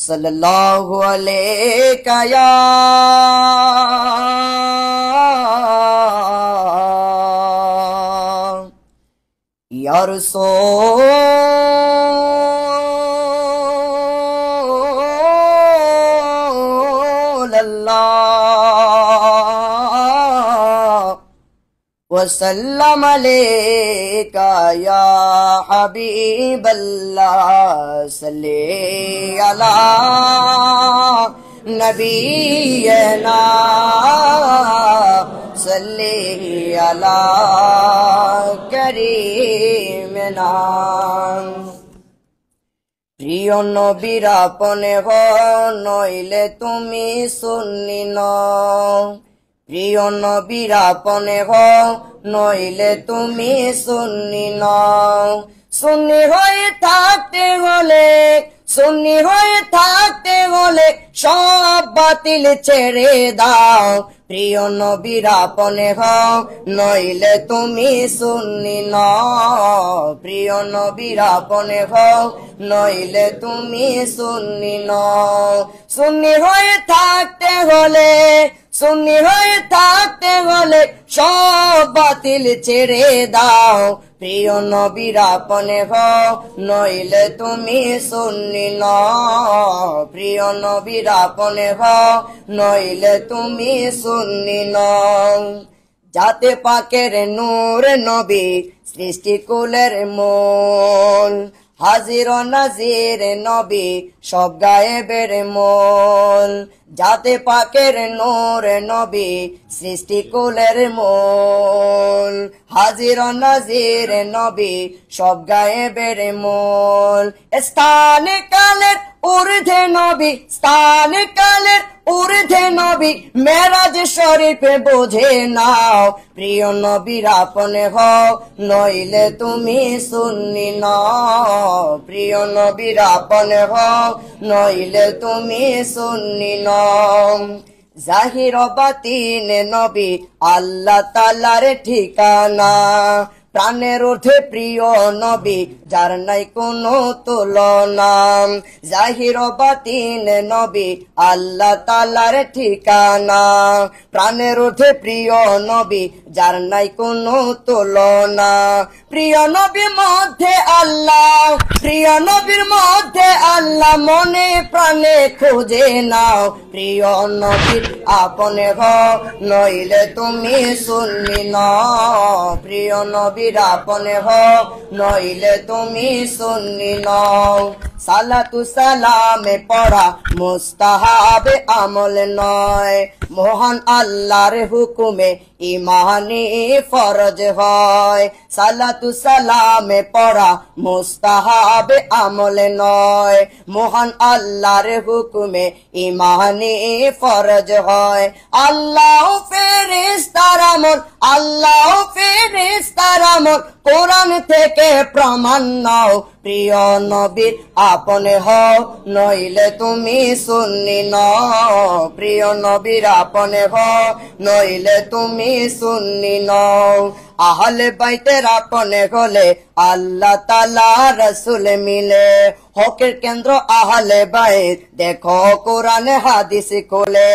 सल्लल्लाहु अलैका या रसूल अल्लाह वसल्लम अलैका या हबीब अल्लाह सल्ली अला नबीना सल्ली अला करीमना। প্রিয় নবীর আপনে নইলে তুমি সুন্নি নও, প্রিয় নবীর আপনে নইলে তুমি সুন্নি নও। সুন্নি হয়ে থাকতে হলে, সুন্নি হয়ে থাকতে হলে সব বাতিল ছেড়ে দাও। প্রিয় নবীর আপনে নইলে তুমি সুন্নি নও, প্রিয় নবীর আপনে নইলে তুমি সুন্নি নও। সুন্নি হয়ে থাকতে হলে, সুন্নি হয়ে থাকতে হলে সব বাতিল ছেড়ে দাও। প্রিয় নবীর আপনে নইলে তুমি সুন্নি নও, প্রিয় নবীর আপনে নইলে তুমি সুন্নি নও। যাতে পাকের নূর নবী সৃষ্টিকুলের মূল, হাজির ও নাজির নবী সব গায়েবের মূল। যাতে পাকের নূর নবী সৃষ্টিকুলের মূল, হাজির ও নাজির নবী সব গায়েবের মূল। স্থানে কালের ঊর্ধ্বে নবী, স্থানে কালের ঊর্ধ্বে নবী মেরাজ শরীফে বোঝে নাও। প্রিয় নবীর আপনে নইলে তুমি সুন্নি নও, প্রিয় নবীর আপনে নইলে তুমি সুন্নি নও। জাহির ও বাতিনে নবী আল্লাহ তাআলার ঠিকানা, প্রাণের ঊর্ধ্বে প্রিয় নবী যার নাই কোনো তুলনা। জাহির ও বাতিনে নবী আল্লাহ তাআলার ঠিকানা, প্রাণের ঊর্ধ্বে প্রিয় নবী যার নাই কোনো তুলনা। প্রিয় নবীর মধ্যে আল্লাহ, প্রিয় নবীর মধ্যে আল্লাহ মনে প্রাণে খুঁজে নাও। প্রিয় নবীর আপনে নইলে তুমি সুন্নি নও, প্রিয় নবীর আপনে নইলে তুমি সুন্নি নও। সালাতু সালামে পড়া মুস্তাহাব আমল নয়, মহান আল্লাহর হুকুমে ইমানি ফরজ হয়। সালাতু সালামে পড়া মুস্তাহাব আমল নয়, মহান আল্লাহর হুকুমে ইমানি ফরজ হয়। আল্লাহ ফেরেশতার আমল, আল্লাহ ফেরেশতার আমল কোরআন থেকে প্রমাণ নাও। প্রিয় নবীর আপনে নইলে তুমি সুন্নি নও, প্রিয় নবীর আপনে নইলে তুমি সুন্নি নও। আহলে বাইতের আপনে হলে আল্লাহ তাআলা রাসূল মিলে, হকের কেন্দ্র আহলে বাইত দেখো কোরআনে হাদিস খোলে।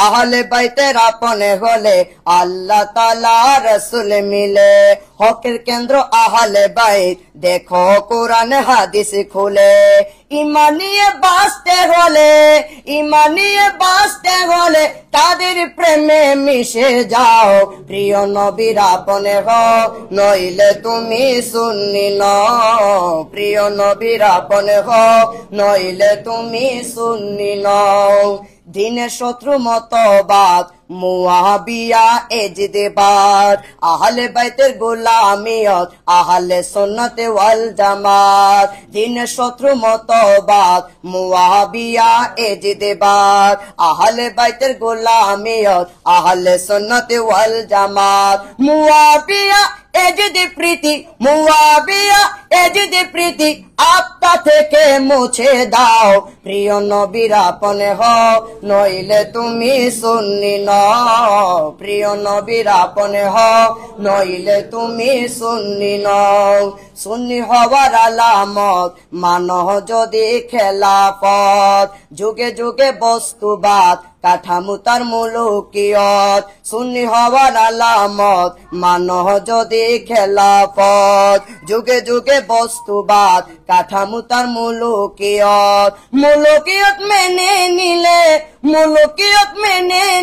আহলে বাইতের আপনে হলে আল্লাহ তাআলা রাসূল মিলে, হকের কেন্দ্র আহলে বাইত দেখো কোরআনে হাদিস খোলে। ইমানিয়ে বাঁচতে হলে, ইমানিয়ে বাঁচতে হলে তাদের প্রেমে মিশে যাও। প্রিয় নবীর আপনে নইলে তুমি সুন্নি নও, প্রিয় নবীর আপনে নইলে তুমি সুন্নি নও। দিনের শত্রু মতবাদ মুআবিয়া এজদেবাদ, আহলে বাইতের গোলামিয়ত আহলে সুন্নাত ওয়াল জামাত। দিনের শত্রু মতবাদ মুআবিয়া এজদেবাদ, আহলে বাইতের গোলামিয়ত আহলে সুন্নাত ওয়াল জামাত। মুআবিয়া এজদে প্রীতি, মুআবিয়া এজদে প্রীতি আত্মা থেকে মুছে দাও। প্রিয় নবীর আপনে নইলে তুমি সুন্নি নও, প্রিয় নবীর আপনে নইলে তুমি সুন্নি নও। সুন্নি হওয়ার আলামত মানহ যদি খেলাফত যুগে যুগে বস্তুবাদ কাঠামো তার মুলুকিয়ত সুন্নি হওয়ার আলামত মানহ যদি খেলাফত যুগে যুগে বস্তুবাদ কাঠামো তার মুলুকিয়ত মুলুকিয়ত মেনে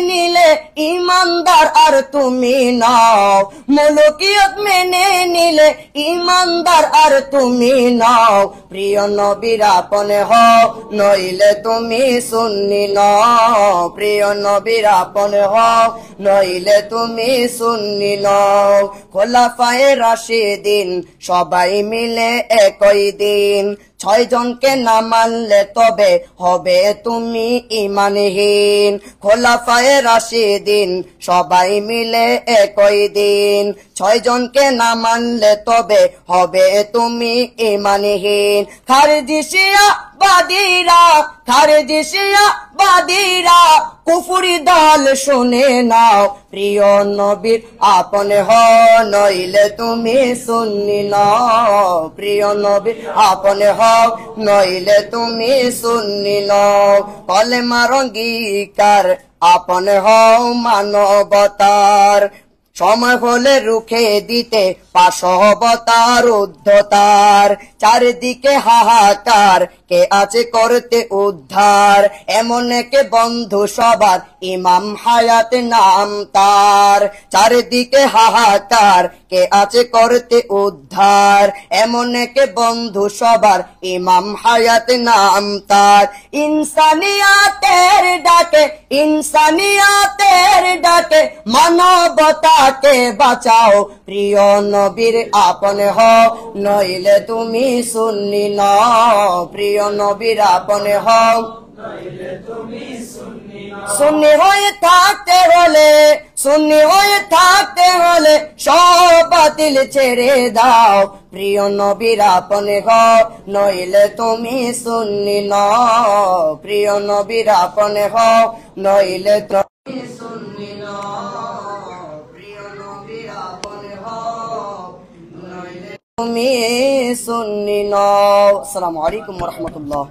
নিলে ইমানদার আর তুমি নাও মুলুকিয়ত মেনে নিলে ইমানদার আর তুমি নাও প্রিয় নবীর আপনে হও নইলে তুমি সুন্নি নও প্রিয় নবীর আপনে হও নইলে তুমি সুন্নি নও খোলাফায়ে রাশিদিন সবাই মিলে একই দিন 6 জনকে না মানলে তবে হবে তুমি ঈমানহীন খোলাফায়ে রাশিদিন সবাই মিলে একই দিন 6 জনকে না মানলে তবে হবে তুমি ঈমানহীন খারিজি শিয়া বাদীরা কুফরি দল শুনে নাও প্রিয় নবীর আপনে হও নইলে তুমি সুন্নি নও প্রিয় নবীর আপনে হও নইলে তুমি সুন্নি নও কলেমার অঙ্গীকার আপনে হও মানবতার সময় হলে রুখে দিতে পাশবতার উদ্ধতার চারিদিকে হাহাকার কে আছে করতে উদ্ধার এমন এক বন্ধু সবার ইমাম হায়াত নাম তার চারিদিকে হাহাকার কে আছে করতে উদ্ধার এমন এক বন্ধু সবার ইমাম হায়াত নাম তার ইনসানিয়াতের ডাকে মানবতাকে বাঁচাও প্রিয় নবীর আপনে হও নইলে তুমি সুন্নি নও প্রিয় নবীর আপনে হও সুন্নি হয়ে থাকতে হলে সব বাতিল ছেড়ে দাও প্রিয় নবীর আপনে হও নইলে তুমি সুন্নি নও প্রিয় নবীর আপনে হও নইলে তুমি সুন্নি নও প্রিয় নবীর আপনে হও নইলে তুমি সুন্নি নও আসসালামু আলাইকুম ওয়া রাহমাতুল্লাহ